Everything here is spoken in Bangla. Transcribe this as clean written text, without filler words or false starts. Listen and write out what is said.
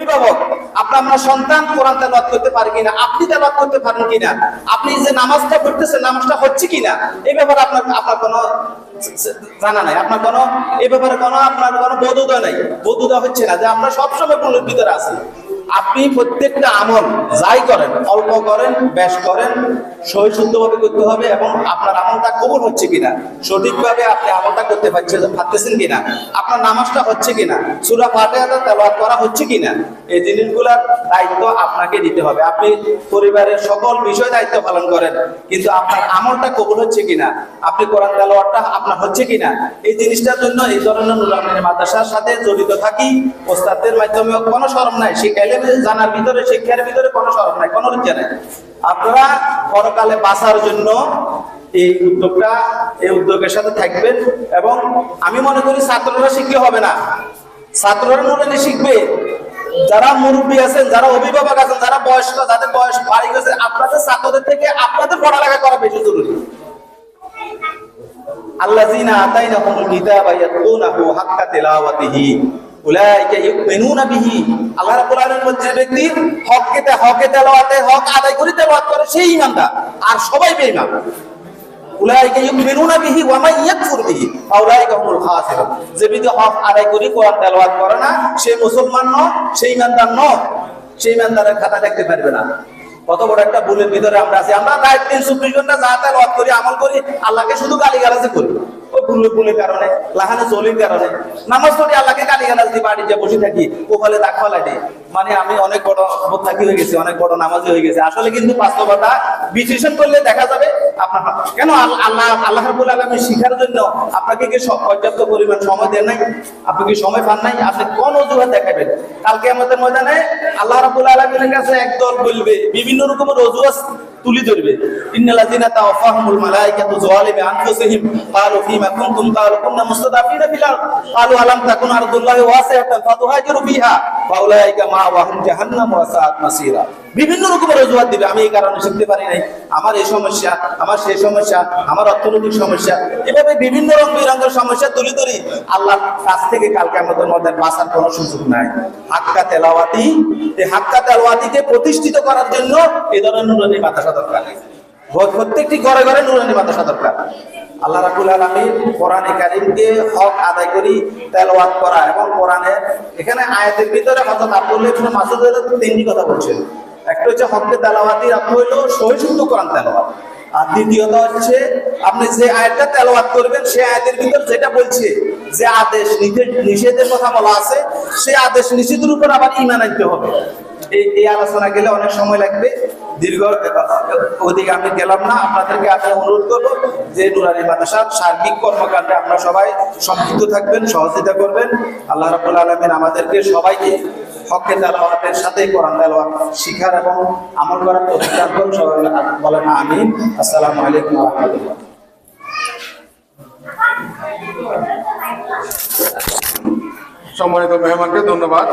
অভিভাবক, আপনার সন্তান কোরআন তেলাওয়াত করতে পারে কিনা, আপনি তেলাওয়াত করতে পারেন কিনা, আপনি যে নামাজটা পড়তেছেন নামাজটা হচ্ছে কিনা, এই ব্যাপারে আপনার কোনো জানা নাই, আপনার কোনো এই ব্যাপারে আপনার কোনো বোধোদয় নাই, বোধোদয় হচ্ছে না যে আমরা সবসময় ভুলের ভিতরে আছি। আপনি প্রত্যেকটা আমল যাই করেন, অল্প করেন বেশ করেন, সহিষ্ণুভাবে করতে হবে এবং আপনার আমলটা কবুল হচ্ছে কিনা, সঠিকভাবে আপনি আমলটা করতে পারতেছেন কিনা, আপনার নামাজটা হচ্ছে কিনা, সূরা ফাতিহা তেলাওয়াত করা হচ্ছে কিনা, এই জিনিসগুলোর দায়িত্ব আপনাকে দিতে হবে। আপনি পরিবারের সকল বিষয় দায়িত্ব পালন করেন, কিন্তু আপনার আমলটা কবুল হচ্ছে কিনা, আপনি কোরআন তেলাওয়াতটা আপনার হচ্ছে কিনা, এই জিনিসটার জন্য এই ধরনের নুরানি মাদ্রাসার সাথে জড়িত থাকি। ওস্তাদদের মাধ্যমে কোনো শরম নাই, শিখাইলে জানার ভিতরে শিক্ষার ভিতরে কোনো শরম নাই, কোনো লজ্জা নাই। আপনারা পরকালে বাঁচার জন্য এই উদ্যোগের সাথে থাকবেন। এবং আমি মনে করি ছাত্ররা শিখলে হবে না, ছাত্ররা নুরানি শিখবে। যারা মুরব্বী আছেন, যারা অভিভাবক আছেন, যারা বয়স্ক, যাদের বয়স বাড়ি গেছে, আপনাদের ছাত্রদের থেকে আপনাদের পড়ালেখা করা বেশি জরুরি। আল্লাযীনা আতাইনাহুমুল কিতাবা ইয়াতলুনাহু হাক্কা তিলাওয়াতিহি উলাইকা ইউমিনুনা বিহি। আল্লাহ রাব্বুল আলামিন বলছে, ব্যক্তি হকে তেলাওয়াতে হক আদায় করে তেলাওয়াত করে সেই ঈমানদার, আর সবাই বেঈমান। উলাইকা ইউমিনুনা বিহি ওয়া মান ইয়াকফুর বিহি ফাউলাইকা হুমুল খাসিরুন। যে ব্যক্তি হক আদায় করে কোরআন তেলাওয়াত করে না, সে মুসলমান নয়, সেই ঈমানদার নয়, সেই ঈমানদারের খাতা দেখতে পারবে না। কত বড় একটা ভুলের ভিতরে আমরা আছি। আমরা রাত দিন 24 ঘন্টা যা তেলাওয়াত করি, আমল করি, আল্লাহকে শুধু গালিগালাজ করি। ওই ভুলের কারণে, লাহানে চলির কারণে নামাজ পড়ি, আল্লাহকে গালিগালাজ দিয়ে বাড়ি যে বসে থাকি, ওখানে দাগ ফেলাই দিই। মানে আমি অনেক বড় মোত্তাকি হয়ে গেছি, অনেক বড় নামাজি হয়ে গেছি। আসলে কিন্তু বাস্তবতা বিশ্লেষণ করলে দেখা যাবে আপনার কেন আল্লাহ রাব্বুল আলামিন শিখার জন্য আপনাকে কি পর্যাপ্ত পরিমাণ সময় দেন নাই? আপনি কি সময় পান নাই? আপনি কোন অজুহাত দেখাবেন? কালকে আমাদের ময়দানে আল্লাহ রাব্বুল আলামিনের কাছে একদল বলবে, বিভিন্ন রকমের অজুহাত তুলে ধরবে। ইন্নাল্লাযীনা তাওফাহুমুল মালায়েকাতু যালিমি আনফুসিহিম ক্বালু ফীমা কুনতুম ক্বালু কুননা মুস্তাদাফিনা ফিল আরদ ক্বালু আলাম তাকুন আরদুল্লাহি ওয়াসিআতান ফাতুহাজিরু ফিহা ফাউলাইকা মাওয়াহুম জাহান্নাম ওয়া সাআত মাসীরা। বিভিন্ন রকমের অজুহাত দিবে, আমি এই কারণে শিখতে পারি নাই, আমার এই সমস্যা, আমার সেই সমস্যা, আমার অর্থনৈতিক সমস্যা, এভাবে বিভিন্ন রং বিরঙের সমস্যা তুলে ধরি। আল্লাহর কাছ থেকে কালকে আমাদের মধ্যে বাঁচার কোনো সুযোগ নাই। হাক্কা তেলাওয়াতি, এই হাক্কা তেলাওয়াতিকে প্রতিষ্ঠিত করার জন্য এই ধরনের নুরানি মাদ্রাসা দরকার। প্রত্যেকটি ঘরে ঘরে নুরানি মাদ্রাসা দরকার। আল্লাহ রাব্বুল আলামিন কোরআনে কারীমকে হক আদায় করি তেলাওয়াত করা এবং কোরআনে এখানে আয়াতের ভিতরে হযরত আব্দুল্লাহ ইবনে মাসউদ তিনটি কথা বলছেন। একটা হচ্ছে হককে তেলাওয়াতির অর্থ হলো সহিষ্ণু কোরআন তেলাওয়াত, আর দ্বিতীয়ত হচ্ছে আপনি যে আয়াতটা তেলাওয়াত করবেন সেই আয়াতের ভিতর যেটা বলছে, যে আদেশ নিষেধের কথা বলা আছে, সেই আদেশ নিষেধের উপর আবার ঈমান আনতে হবে। এই আলোচনা গেলে অনেক সময় লাগবে, দীর্ঘ ওদিকে আমি গেলাম না। আপনাদেরকে আমি অনুরোধ করবো যে নুরানি মাদ্রাসার সার্বিক কর্মকাণ্ডে আপনারা সবাই সম্পৃক্ত থাকবেন, সহযোগিতা করবেন। আল্লাহ রাব্বুল আলামিন আমাদেরকে সবাইকে হকের তেলাওয়াতের সাথে কোরআন তেলাওয়াত শিখার এবং আমল করার তৌফিক দান করুন। সবাই বলেন আমিন। আসসালামু আলাইকুম ওয়া রাহমাতুল্লাহ। সম্মানিত মেহমানকে ধন্যবাদ।